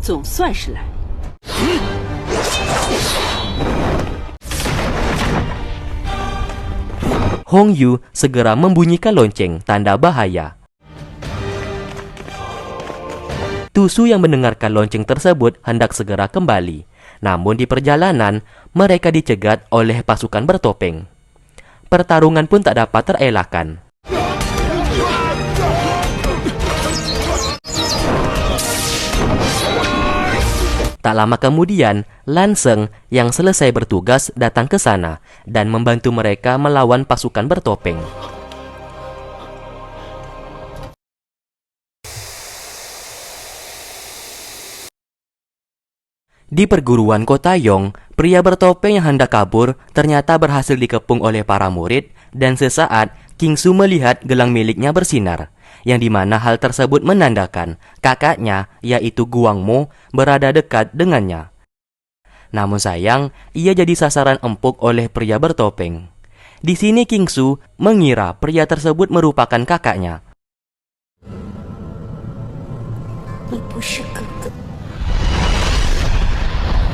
总算是来。Hong Yu segera membunyikan lonceng tanda bahaya. Tusu yang mendengarkan lonceng tersebut hendak segera kembali. Namun di perjalanan, mereka dicegat oleh pasukan bertopeng. Pertarungan pun tak dapat terelakkan. Tak lama kemudian, Lan Sheng yang selesai bertugas datang ke sana dan membantu mereka melawan pasukan bertopeng. Di perguruan Kota Yong, pria bertopeng yang hendak kabur ternyata berhasil dikepung oleh para murid dan sesaat King Su melihat gelang miliknya bersinar, yang dimana hal tersebut menandakan kakaknya, yaitu Guang Mo, berada dekat dengannya. Namun sayang, ia jadi sasaran empuk oleh pria bertopeng. Di sini King Su mengira pria tersebut merupakan kakaknya.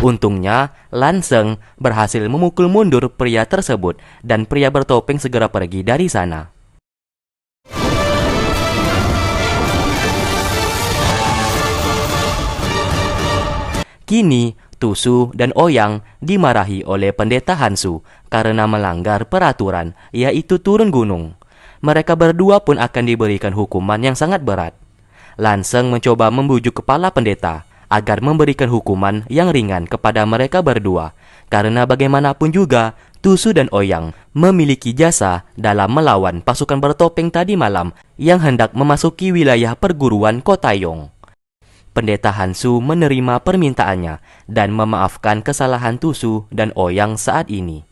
Untungnya, Lan Sheng berhasil memukul mundur pria tersebut dan pria bertopeng segera pergi dari sana. Kini, Tusu dan Ouyang dimarahi oleh pendeta Hansu karena melanggar peraturan, yaitu turun gunung. Mereka berdua pun akan diberikan hukuman yang sangat berat. Lan Sheng mencoba membujuk kepala pendeta agar memberikan hukuman yang ringan kepada mereka berdua, karena bagaimanapun juga Tusu dan Ouyang memiliki jasa dalam melawan pasukan bertopeng tadi malam yang hendak memasuki wilayah perguruan Kota Yong. Pendeta Hansu menerima permintaannya dan memaafkan kesalahan Tusu dan Ouyang saat ini.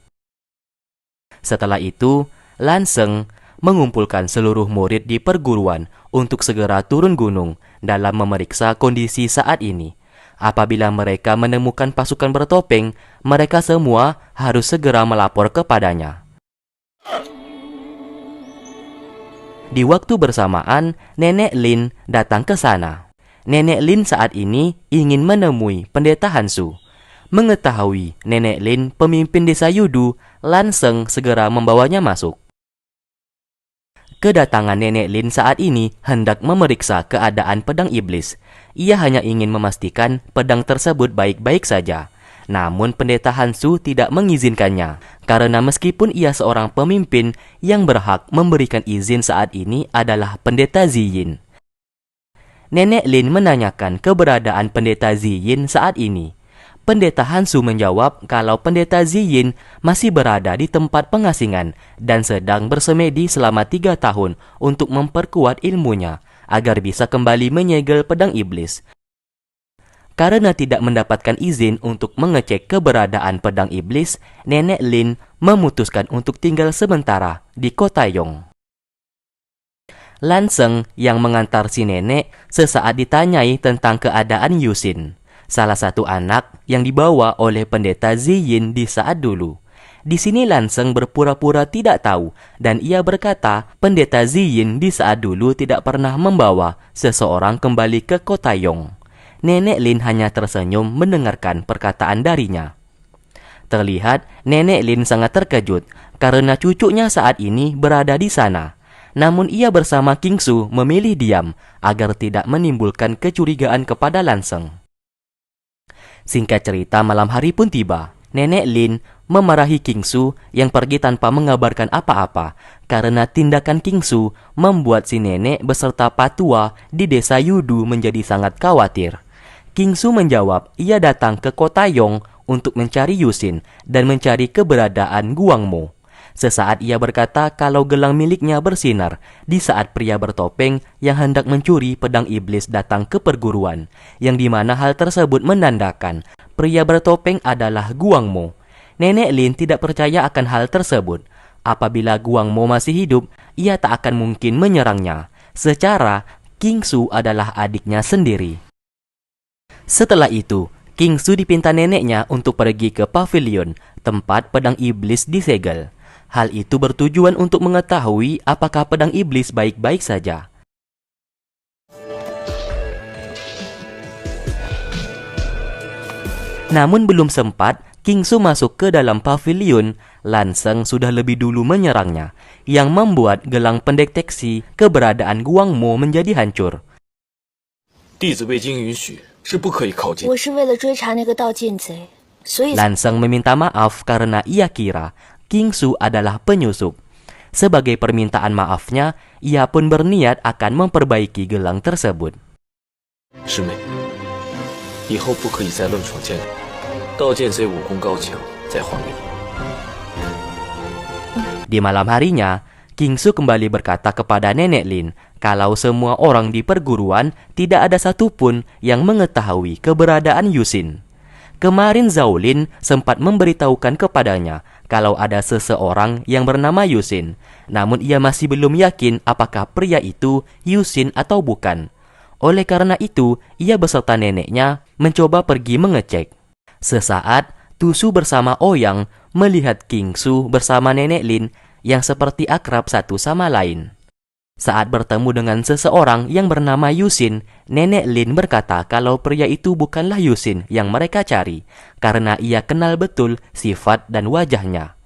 Setelah itu, Lan Sheng mengumpulkan seluruh murid di perguruan untuk segera turun gunung dalam memeriksa kondisi saat ini. Apabila mereka menemukan pasukan bertopeng, mereka semua harus segera melapor kepadanya. Di waktu bersamaan, Nenek Lin datang ke sana. Nenek Lin saat ini ingin menemui pendeta Hansu. Mengetahui Nenek Lin pemimpin desa Yudu, Lan Sheng segera membawanya masuk. Kedatangan Nenek Lin saat ini hendak memeriksa keadaan pedang iblis. Ia hanya ingin memastikan pedang tersebut baik-baik saja. Namun pendeta Hansu tidak mengizinkannya, karena meskipun ia seorang pemimpin yang berhak memberikan izin saat ini adalah pendeta Ziyin. Nenek Lin menanyakan keberadaan pendeta Ziyin saat ini. Pendeta Hansu menjawab kalau pendeta Ziyin masih berada di tempat pengasingan dan sedang bersemedi selama 3 tahun untuk memperkuat ilmunya agar bisa kembali menyegel pedang iblis. Karena tidak mendapatkan izin untuk mengecek keberadaan pedang iblis, Nenek Lin memutuskan untuk tinggal sementara di Kota Yong. Lan Sheng yang mengantar si nenek sesaat ditanyai tentang keadaan Yusin, salah satu anak yang dibawa oleh pendeta Ziyin di saat dulu. Di sini Lan Sheng berpura-pura tidak tahu dan ia berkata pendeta Ziyin di saat dulu tidak pernah membawa seseorang kembali ke Kota Yong. Nenek Lin hanya tersenyum mendengarkan perkataan darinya. Terlihat Nenek Lin sangat terkejut karena cucunya saat ini berada di sana. Namun ia bersama King Su memilih diam agar tidak menimbulkan kecurigaan kepada Lan Sheng. Singkat cerita, malam hari pun tiba. Nenek Lin memarahi King Su yang pergi tanpa mengabarkan apa-apa karena tindakan King Su membuat si nenek beserta patua di desa Yudu menjadi sangat khawatir. King Su menjawab ia datang ke Kota Yong untuk mencari Yusin dan mencari keberadaan Guang Mo. Sesaat ia berkata kalau gelang miliknya bersinar di saat pria bertopeng yang hendak mencuri pedang iblis datang ke perguruan, yang dimana hal tersebut menandakan pria bertopeng adalah Guang Mo. Nenek Lin tidak percaya akan hal tersebut. Apabila Guang Mo masih hidup, ia tak akan mungkin menyerangnya. Secara, King Su adalah adiknya sendiri. Setelah itu, King Su dipinta neneknya untuk pergi ke pavilion, tempat pedang iblis disegel. Hal itu bertujuan untuk mengetahui apakah pedang iblis baik-baik saja. Namun belum sempat King Su masuk ke dalam pavilion, Lan Sheng sudah lebih dulu menyerangnya, yang membuat gelang pendeteksi keberadaan Guang Mo menjadi hancur. 弟子未经允许是不可以靠近。我是为了追查那个盗剑贼，所以 Lan Sheng meminta maaf karena ia kira King Su adalah penyusup. Sebagai permintaan maafnya, ia pun berniat akan memperbaiki gelang tersebut. 师妹，以后不可以再乱闯剑里，盗剑贼武功高强，在还给你。 Di malam harinya, King Su kembali berkata kepada Nenek Lin kalau semua orang di perguruan tidak ada satupun yang mengetahui keberadaan Yusin. Kemarin Zhao Lin sempat memberitahukan kepadanya kalau ada seseorang yang bernama Yusin, namun ia masih belum yakin apakah pria itu Yusin atau bukan. Oleh karena itu, ia beserta neneknya mencoba pergi mengecek. Sesaat, Tusu bersama Ouyang melihat King Su bersama Nenek Lin yang seperti akrab satu sama lain. Saat bertemu dengan seseorang yang bernama Yusin, Nenek Lin berkata kalau pria itu bukanlah Yusin yang mereka cari, karena ia kenal betul sifat dan wajahnya.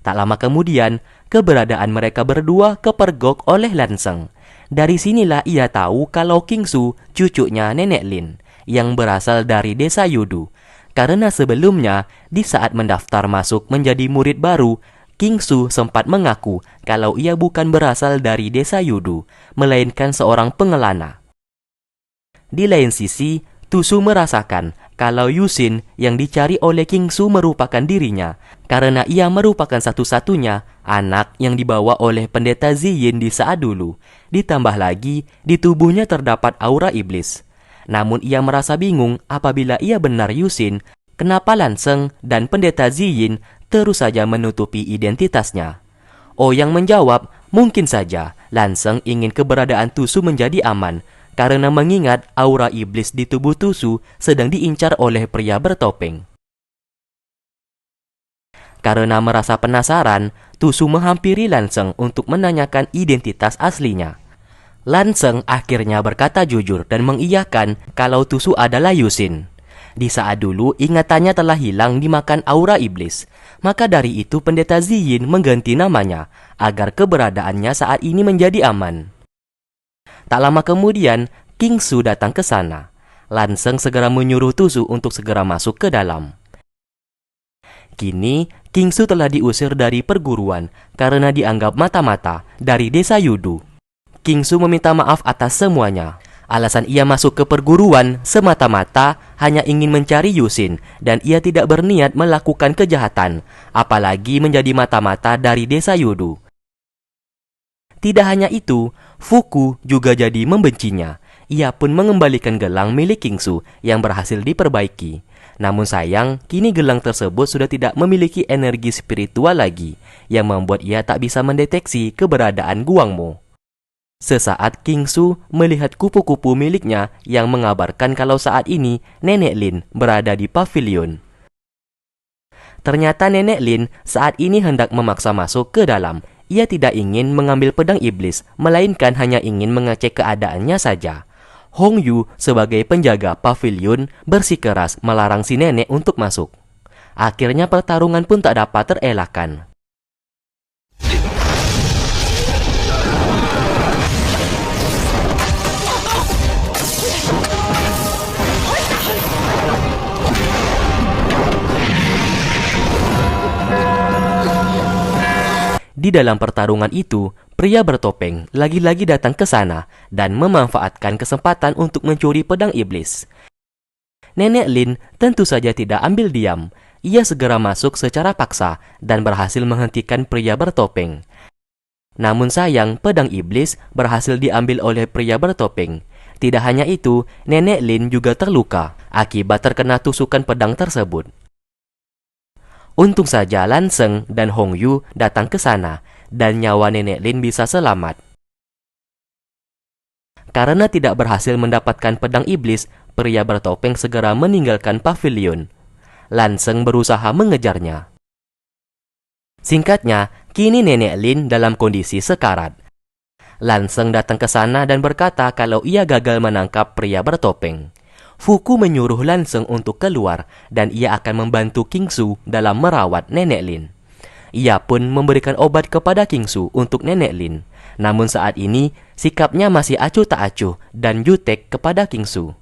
Tak lama kemudian, keberadaan mereka berdua kepergok oleh Lan Sheng. Dari sinilah ia tahu kalau King Su cucunya Nenek Lin, yang berasal dari desa Yudu. Karena sebelumnya, di saat mendaftar masuk menjadi murid baru, King Su sempat mengaku kalau ia bukan berasal dari desa Yudu, melainkan seorang pengelana. Di lain sisi, Tusu merasakan kalau Yusin yang dicari oleh King Su merupakan dirinya, karena ia merupakan satu-satunya anak yang dibawa oleh pendeta Ziyin di saat dulu. Ditambah lagi, di tubuhnya terdapat aura iblis. Namun ia merasa bingung apabila ia benar Yusin, kenapa Lan Sheng dan pendeta Ziyin terus saja menutupi identitasnya. Ouyang menjawab, mungkin saja Lan Sheng ingin keberadaan Tusu menjadi aman, karena mengingat aura iblis di tubuh Tusu sedang diincar oleh pria bertopeng. Karena merasa penasaran, Tusu menghampiri Lan Sheng untuk menanyakan identitas aslinya. Lan Sheng akhirnya berkata jujur dan mengiyakan kalau Tusu adalah Yusin. Di saat dulu ingatannya telah hilang dimakan aura iblis. Maka dari itu pendeta Ziyin mengganti namanya agar keberadaannya saat ini menjadi aman. Tak lama kemudian, King Su datang ke sana. Lan Sheng segera menyuruh Tusu untuk segera masuk ke dalam. Kini, King Su telah diusir dari perguruan karena dianggap mata-mata dari desa Yudu. King Su meminta maaf atas semuanya. Alasan ia masuk ke perguruan semata-mata hanya ingin mencari Yusin dan ia tidak berniat melakukan kejahatan, apalagi menjadi mata-mata dari desa Yudu. Tidak hanya itu, Fuku juga jadi membencinya. Ia pun mengembalikan gelang milik King Su yang berhasil diperbaiki. Namun sayang, kini gelang tersebut sudah tidak memiliki energi spiritual lagi, yang membuat ia tak bisa mendeteksi keberadaan Guang Mo. Sesaat King Su melihat kupu-kupu miliknya yang mengabarkan kalau saat ini Nenek Lin berada di pavilion. Ternyata Nenek Lin saat ini hendak memaksa masuk ke dalam. Ia tidak ingin mengambil pedang iblis, melainkan hanya ingin mengecek keadaannya saja. Hong Yu sebagai penjaga pavilion bersikeras melarang si nenek untuk masuk. Akhirnya pertarungan pun tak dapat terelakkan. Di dalam pertarungan itu, pria bertopeng lagi-lagi datang ke sana dan memanfaatkan kesempatan untuk mencuri pedang iblis. Nenek Lin tentu saja tidak ambil diam. Ia segera masuk secara paksa dan berhasil menghentikan pria bertopeng. Namun sayang, pedang iblis berhasil diambil oleh pria bertopeng. Tidak hanya itu, Nenek Lin juga terluka akibat terkena tusukan pedang tersebut. Untung saja Lan Sheng dan Hong Yu datang ke sana dan nyawa Nenek Lin bisa selamat. Karena tidak berhasil mendapatkan pedang iblis, pria bertopeng segera meninggalkan pavilion. Lan Sheng berusaha mengejarnya. Singkatnya, kini Nenek Lin dalam kondisi sekarat. Lan Sheng datang ke sana dan berkata kalau ia gagal menangkap pria bertopeng. Fuku menyuruh Lanseng untuk keluar dan ia akan membantu Kingsu dalam merawat Nenek Lin. Ia pun memberikan obat kepada Kingsu untuk Nenek Lin. Namun saat ini, sikapnya masih acuh tak acuh dan jutek kepada Kingsu.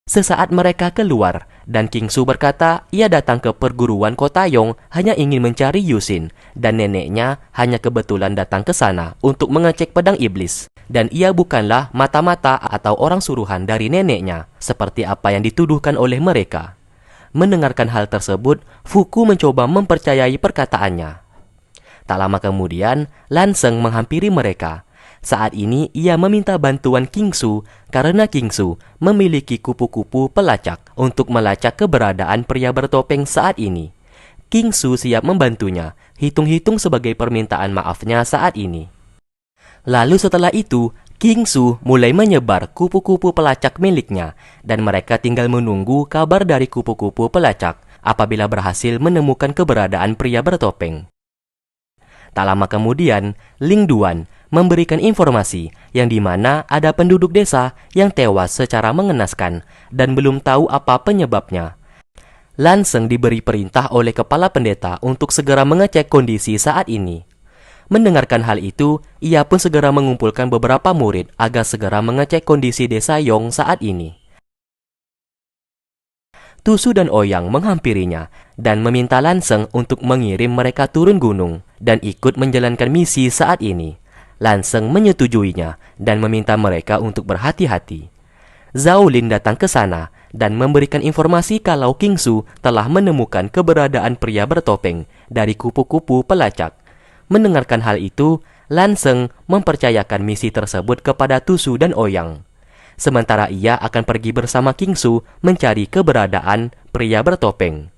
Sesaat mereka keluar, dan Kingsu berkata ia datang ke perguruan Kotayong hanya ingin mencari Yusin, dan neneknya hanya kebetulan datang ke sana untuk mengecek pedang iblis. Dan ia bukanlah mata-mata atau orang suruhan dari neneknya, seperti apa yang dituduhkan oleh mereka. Mendengarkan hal tersebut, Fuku mencoba mempercayai perkataannya. Tak lama kemudian, Lanseng menghampiri mereka. Saat ini ia meminta bantuan Kingsu karena Kingsu memiliki kupu-kupu pelacak untuk melacak keberadaan pria bertopeng saat ini. Kingsu siap membantunya, hitung-hitung sebagai permintaan maafnya saat ini. Lalu setelah itu, Kingsu mulai menyebar kupu-kupu pelacak miliknya dan mereka tinggal menunggu kabar dari kupu-kupu pelacak apabila berhasil menemukan keberadaan pria bertopeng. Tak lama kemudian, Ling Duan memberikan informasi yang dimana ada penduduk desa yang tewas secara mengenaskan dan belum tahu apa penyebabnya. Lanseng diberi perintah oleh kepala pendeta untuk segera mengecek kondisi saat ini. Mendengarkan hal itu, ia pun segera mengumpulkan beberapa murid agar segera mengecek kondisi desa Yong saat ini. Tusu dan Ouyang menghampirinya dan meminta Lanseng untuk mengirim mereka turun gunung dan ikut menjalankan misi saat ini. Lanseng menyetujuinya dan meminta mereka untuk berhati-hati. Zhao Lin datang ke sana dan memberikan informasi kalau Kingsu telah menemukan keberadaan pria bertopeng dari kupu-kupu pelacak. Mendengarkan hal itu, Lanseng mempercayakan misi tersebut kepada Tusu dan Ouyang. Sementara ia akan pergi bersama Kingsu mencari keberadaan pria bertopeng.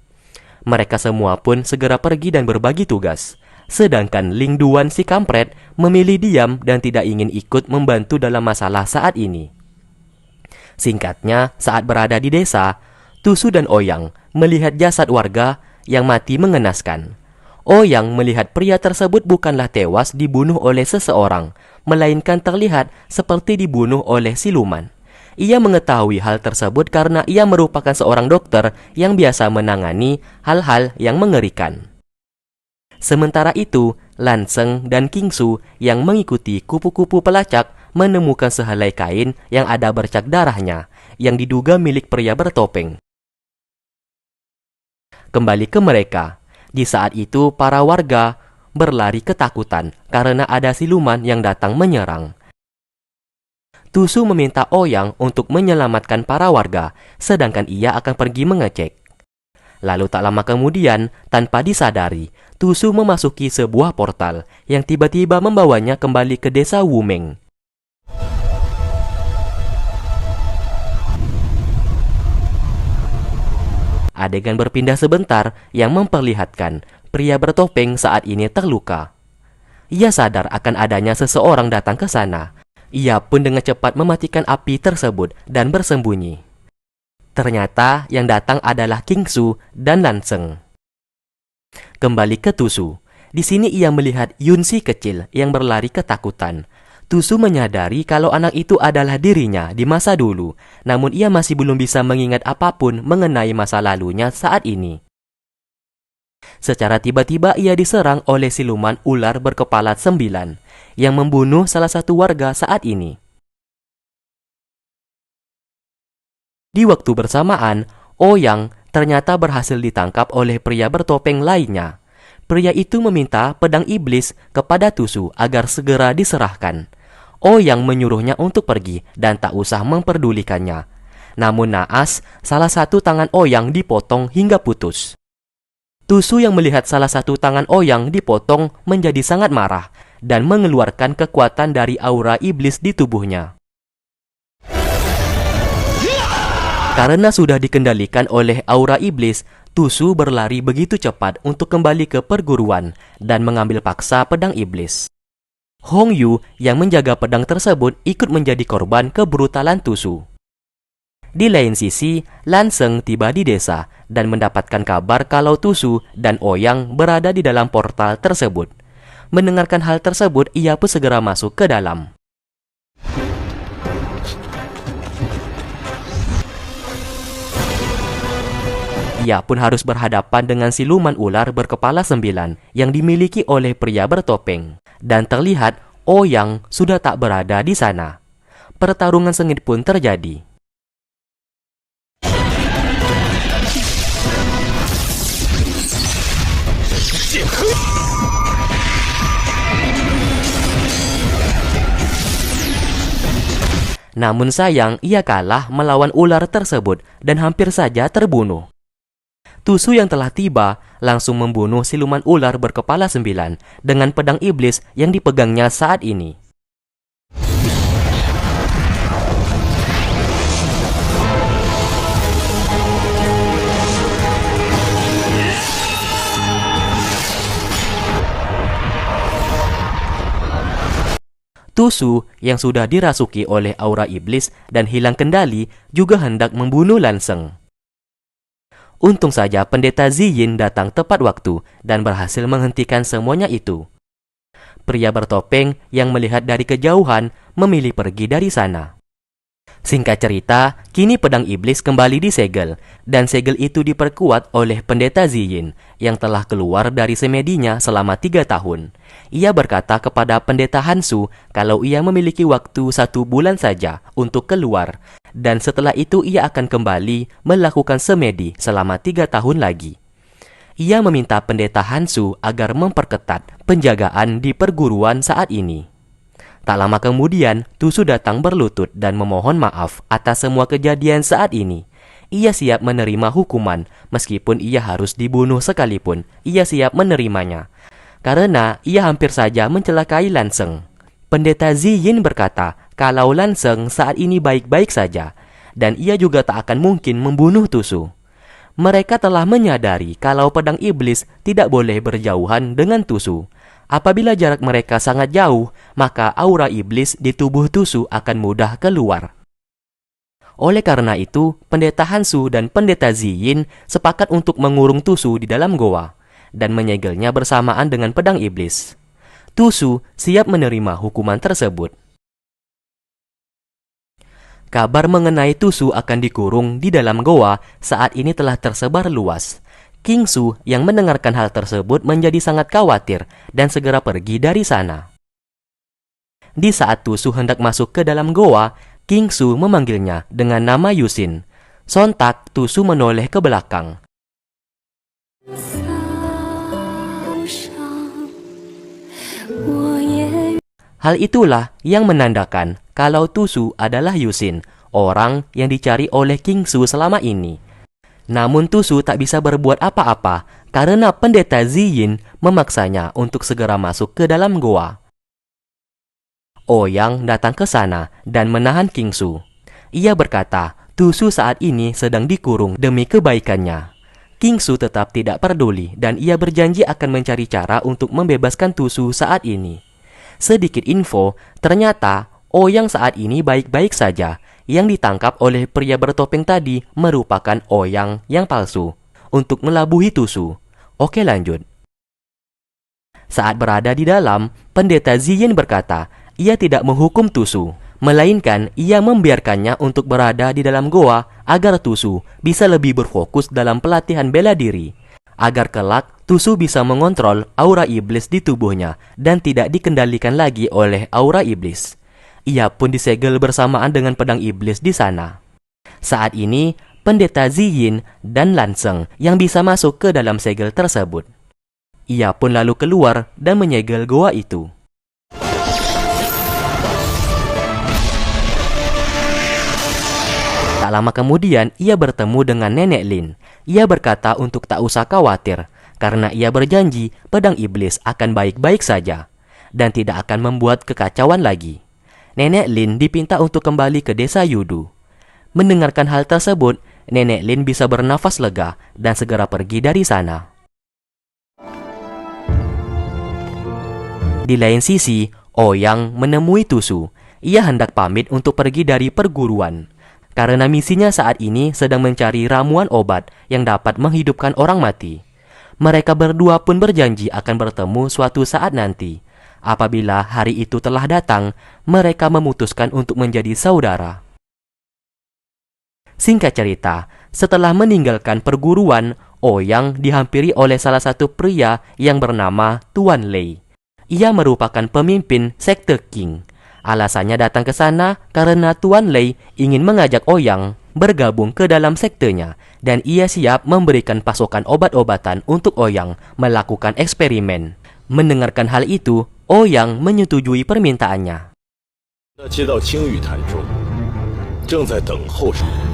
Mereka semua pun segera pergi dan berbagi tugas. Sedangkan Ling Duan si kampret memilih diam dan tidak ingin ikut membantu dalam masalah saat ini. Singkatnya, saat berada di desa, Tusu dan Ouyang melihat jasad warga yang mati mengenaskan. Ouyang melihat pria tersebut bukanlah tewas dibunuh oleh seseorang, melainkan terlihat seperti dibunuh oleh siluman. Ia mengetahui hal tersebut karena ia merupakan seorang dokter yang biasa menangani hal-hal yang mengerikan. Sementara itu, Lanseng dan Kingsu yang mengikuti kupu-kupu pelacak menemukan sehelai kain yang ada bercak darahnya, yang diduga milik pria bertopeng. Kembali ke mereka. Di saat itu, para warga berlari ketakutan karena ada siluman yang datang menyerang. Tusu meminta Ouyang untuk menyelamatkan para warga, sedangkan ia akan pergi mengecek. Lalu tak lama kemudian, tanpa disadari, Tusu memasuki sebuah portal yang tiba-tiba membawanya kembali ke desa Wumeng. Adegan berpindah sebentar yang memperlihatkan pria bertopeng saat ini terluka. Ia sadar akan adanya seseorang datang ke sana. Ia pun dengan cepat mematikan api tersebut dan bersembunyi. Ternyata yang datang adalah Kingsu dan Lanseng. Kembali ke Tusu. Di sini ia melihat Yunsi kecil yang berlari ketakutan. Tusu menyadari kalau anak itu adalah dirinya di masa dulu, namun ia masih belum bisa mengingat apapun mengenai masa lalunya saat ini. Secara tiba-tiba ia diserang oleh siluman ular berkepala 9 yang membunuh salah satu warga saat ini. Di waktu bersamaan, Ouyang ternyata berhasil ditangkap oleh pria bertopeng lainnya. Pria itu meminta pedang iblis kepada Tusu agar segera diserahkan. Ouyang menyuruhnya untuk pergi dan tak usah memperdulikannya. Namun naas, salah satu tangan Ouyang dipotong hingga putus. Tusu yang melihat salah satu tangan Ouyang dipotong menjadi sangat marah dan mengeluarkan kekuatan dari aura iblis di tubuhnya. Karena sudah dikendalikan oleh aura iblis, Tusu berlari begitu cepat untuk kembali ke perguruan dan mengambil paksa pedang iblis. Hong Yu yang menjaga pedang tersebut ikut menjadi korban kebrutalan Tusu. Di lain sisi, Lanseng tiba di desa dan mendapatkan kabar kalau Tusu dan Ouyang berada di dalam portal tersebut. Mendengarkan hal tersebut, ia pun segera masuk ke dalam. Ia pun harus berhadapan dengan siluman ular berkepala 9 yang dimiliki oleh pria bertopeng. Dan terlihat Ouyang sudah tak berada di sana. Pertarungan sengit pun terjadi. Namun sayang, ia kalah melawan ular tersebut dan hampir saja terbunuh. Tusu yang telah tiba langsung membunuh siluman ular berkepala 9 dengan pedang iblis yang dipegangnya saat ini. Tusu yang sudah dirasuki oleh aura iblis dan hilang kendali juga hendak membunuh Lanseng. Untung saja pendeta Ziyin datang tepat waktu dan berhasil menghentikan semuanya itu. Pria bertopeng yang melihat dari kejauhan memilih pergi dari sana. Singkat cerita, kini pedang iblis kembali disegel, dan segel itu diperkuat oleh pendeta Ziyin yang telah keluar dari semedinya selama 3 tahun. Ia berkata kepada pendeta Hansu kalau ia memiliki waktu 1 bulan saja untuk keluar, dan setelah itu ia akan kembali melakukan semedi selama 3 tahun lagi. Ia meminta pendeta Hansu agar memperketat penjagaan di perguruan saat ini. Tak lama kemudian, Tusu datang berlutut dan memohon maaf atas semua kejadian saat ini. Ia siap menerima hukuman, meskipun ia harus dibunuh sekalipun, ia siap menerimanya. Karena ia hampir saja mencelakai Lanseng. Pendeta Ziyin berkata kalau Lanseng saat ini baik-baik saja, dan ia juga tak akan mungkin membunuh Tusu. Mereka telah menyadari kalau pedang iblis tidak boleh berjauhan dengan Tusu. Apabila jarak mereka sangat jauh, maka aura iblis di tubuh Tusu akan mudah keluar. Oleh karena itu, pendeta Hansu dan pendeta Ziyin sepakat untuk mengurung Tusu di dalam goa dan menyegelnya bersamaan dengan pedang iblis. Tusu siap menerima hukuman tersebut. Kabar mengenai Tusu akan dikurung di dalam goa saat ini telah tersebar luas. King Su yang mendengarkan hal tersebut menjadi sangat khawatir dan segera pergi dari sana. Di saat Tusu hendak masuk ke dalam goa, King Su memanggilnya dengan nama Yusin. Sontak Tusu menoleh ke belakang. Hal itulah yang menandakan kalau Tusu adalah Yusin, orang yang dicari oleh King Su selama ini. Namun Tusu tak bisa berbuat apa-apa karena pendeta Ziyin memaksanya untuk segera masuk ke dalam goa. Ouyang datang ke sana dan menahan King Su. Ia berkata, Tusu saat ini sedang dikurung demi kebaikannya. King Su tetap tidak peduli dan ia berjanji akan mencari cara untuk membebaskan Tusu saat ini. Sedikit info, ternyata Ouyang saat ini baik-baik saja. Yang ditangkap oleh pria bertopeng tadi merupakan Ouyang yang palsu untuk melabuhi Tusu. Oke, lanjut. Saat berada di dalam, pendeta Ziyin berkata, ia tidak menghukum Tusu, melainkan ia membiarkannya untuk berada di dalam goa agar Tusu bisa lebih berfokus dalam pelatihan bela diri, agar kelak Tusu bisa mengontrol aura iblis di tubuhnya dan tidak dikendalikan lagi oleh aura iblis. Ia pun disegel bersamaan dengan pedang iblis di sana. Saat ini, pendeta Ziyin dan Lanseng yang bisa masuk ke dalam segel tersebut. Ia pun lalu keluar dan menyegel goa itu. Tak lama kemudian, ia bertemu dengan Nenek Lin. Ia berkata untuk tak usah khawatir, karena ia berjanji pedang iblis akan baik-baik saja dan tidak akan membuat kekacauan lagi. Nenek Lin dipinta untuk kembali ke desa Yudu. Mendengarkan hal tersebut, Nenek Lin bisa bernafas lega dan segera pergi dari sana. Di lain sisi, Ouyang menemui Tusu. Ia hendak pamit untuk pergi dari perguruan. Karena misinya saat ini sedang mencari ramuan obat yang dapat menghidupkan orang mati. Mereka berdua pun berjanji akan bertemu suatu saat nanti. Apabila hari itu telah datang, mereka memutuskan untuk menjadi saudara. Singkat cerita, Setelah meninggalkan perguruan, Ouyang dihampiri oleh salah satu pria yang bernama Tuan Lei. Ia merupakan pemimpin sekte Qing. Alasannya datang ke sana karena Tuan Lei ingin mengajak Ouyang bergabung ke dalam sektenya dan ia siap memberikan pasokan obat-obatan untuk Ouyang melakukan eksperimen. Mendengarkan hal itu, Ouyang menyetujui permintaannya. 那接到青羽潭中，正在等候什么？